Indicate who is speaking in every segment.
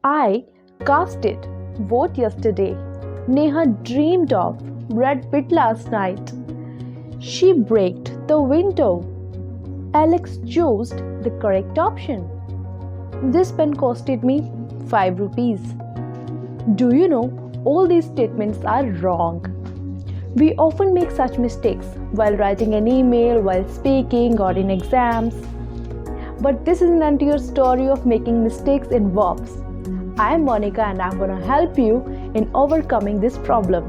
Speaker 1: I casted vote yesterday. Neha dreamed of Brad Pitt last night. She breaked the window. Alex chose the correct option. This pen costed me 5 rupees. Do you know, all these statements are wrong. We often make such mistakes while writing an email, while speaking, or in exams. But this is an entire story of making mistakes in verbs. I am Monika and I'm going to help you in overcoming this problem.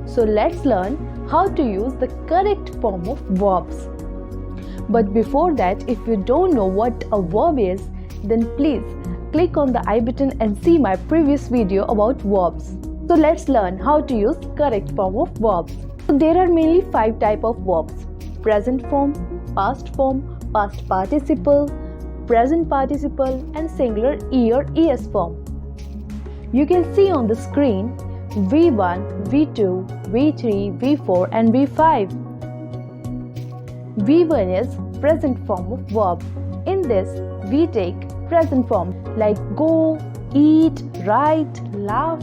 Speaker 1: So let's learn how to use the correct form of verbs. But before that, if you don't know what a verb is, then please click on the I button and see my previous video about verbs. So let's learn how to use correct form of verbs. So there are mainly 5 types of verbs: present form, past participle, present participle, and singular E or ES form. You can see on the screen V1, V2, V3, V4 and V5. V1 is present form of verb. In this, we take present form like go, eat, write, laugh.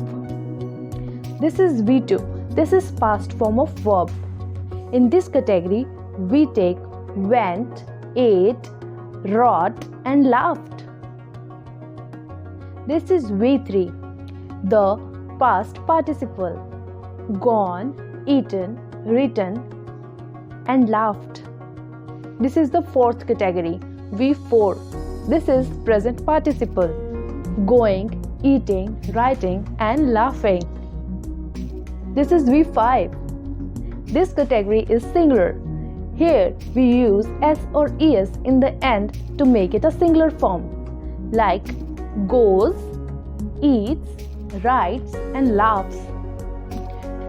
Speaker 1: This is V2. This is past form of verb. In this category, we take went, ate, wrote and laughed. This is V3, the past participle. Gone, eaten, written and laughed. This is the 4th category, V4. This is present participle. Going, eating, writing and laughing. This is V5. This category is singular. Here we use S or ES in the end to make it a singular form, like goes, eats, writes and laughs.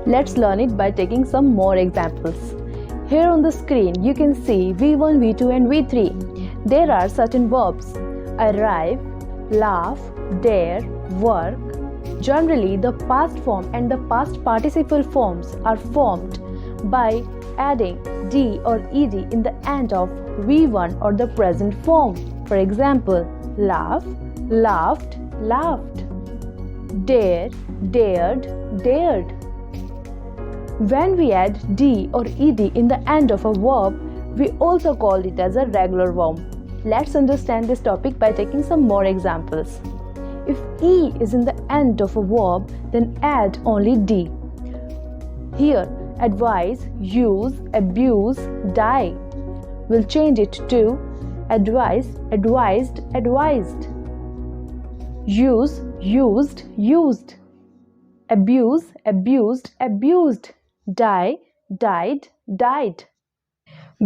Speaker 1: Let's learn it by taking some more examples. Here on the screen you can see V1, V2 and V3. There are certain verbs: arrive, laugh, dare, work. Generally, the past form and the past participle forms are formed by adding D or ED in the end of V1 or the present form. For example, laugh, laughed, laughed. Dare, dared, dared. When we add D or ED in the end of a verb, we also call it as a regular form. Let's understand this topic by taking some more examples. If E is in the end of a verb, then add only D. Here, advise, use, abuse, die. We'll change it to advise, advised, advised. Use, used, used. Abuse, abused, abused. Die, died, died.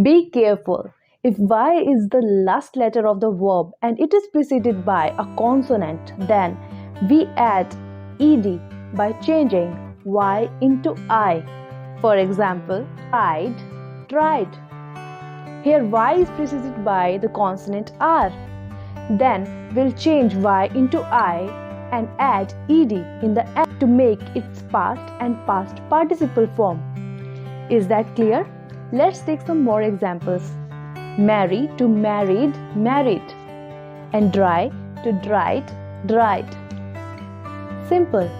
Speaker 1: Be careful. If Y is the last letter of the verb and it is preceded by a consonant, then we add ED by changing Y into I. For example, tried, tried. Here Y is preceded by the consonant R. Then we'll change Y into I and add ED in the end to make its past and past participle form. Is that clear? Let's take some more examples. Marry to married, married. And dry to dried, dried. Simple.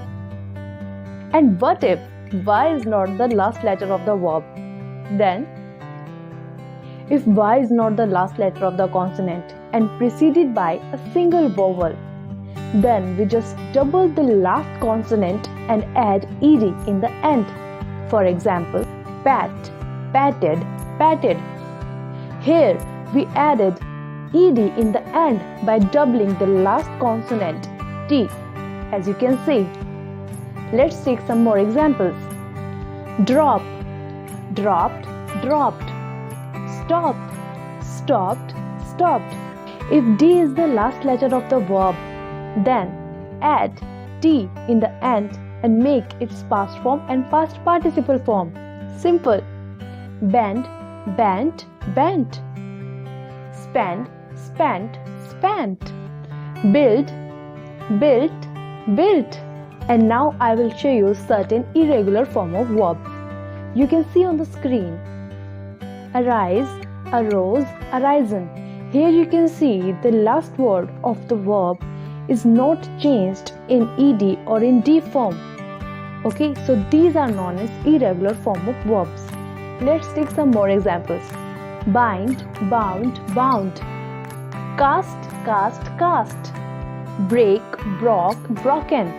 Speaker 1: And what if Y is not the last letter of the verb? Then, if Y is not the last letter of the consonant and preceded by a single vowel, then we just double the last consonant and add ED in the end. For example, pat, patted, patted. Here we added ED in the end by doubling the last consonant T, as you can see. Let's take some more examples. Drop, dropped, dropped. Stop, stopped, stopped. If D is the last letter of the verb, then add T in the end and make its past form and past participle form. Simple. Bend, bent, bent. Spend, spent, spent. Build, built, built. And now I will show you certain irregular form of verb. You can see on the screen. Arise, arose, arisen. Here you can see the last word of the verb is not changed in ed or in d form. Okay, so these are known as irregular form of verbs. Let's take some more examples. Bind, bound, bound. Cast, cast, cast. Break, broke, broken.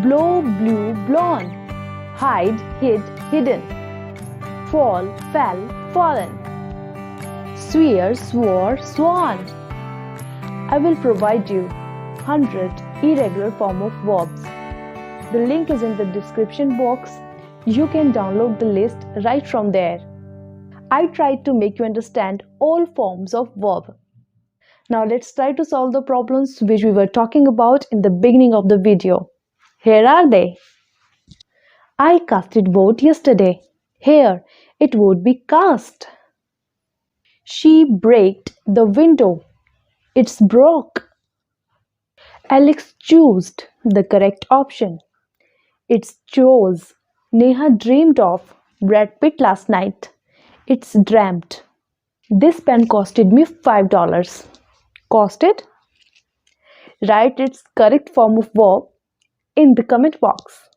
Speaker 1: Blow, blew, blown. Hide, hid, hidden. Fall, fell, fallen. Swear, swore, sworn. I will provide you 100 irregular form of verbs. The link is in the description box. You can download the list right from there. I tried to make you understand all forms of verb. Now let's try to solve the problems which we were talking about in the beginning of the video. Here are they. I casted vote yesterday. Here, it would be cast. She braked the window. It's broke. Alex chose the correct option. It's chose. Neha dreamed of Brad Pitt last night. It's dreamt. This pen costed me $5. Costed? Write its correct form of verb in the comment box.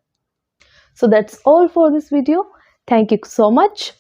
Speaker 1: So that's all for this video. Thank you so much.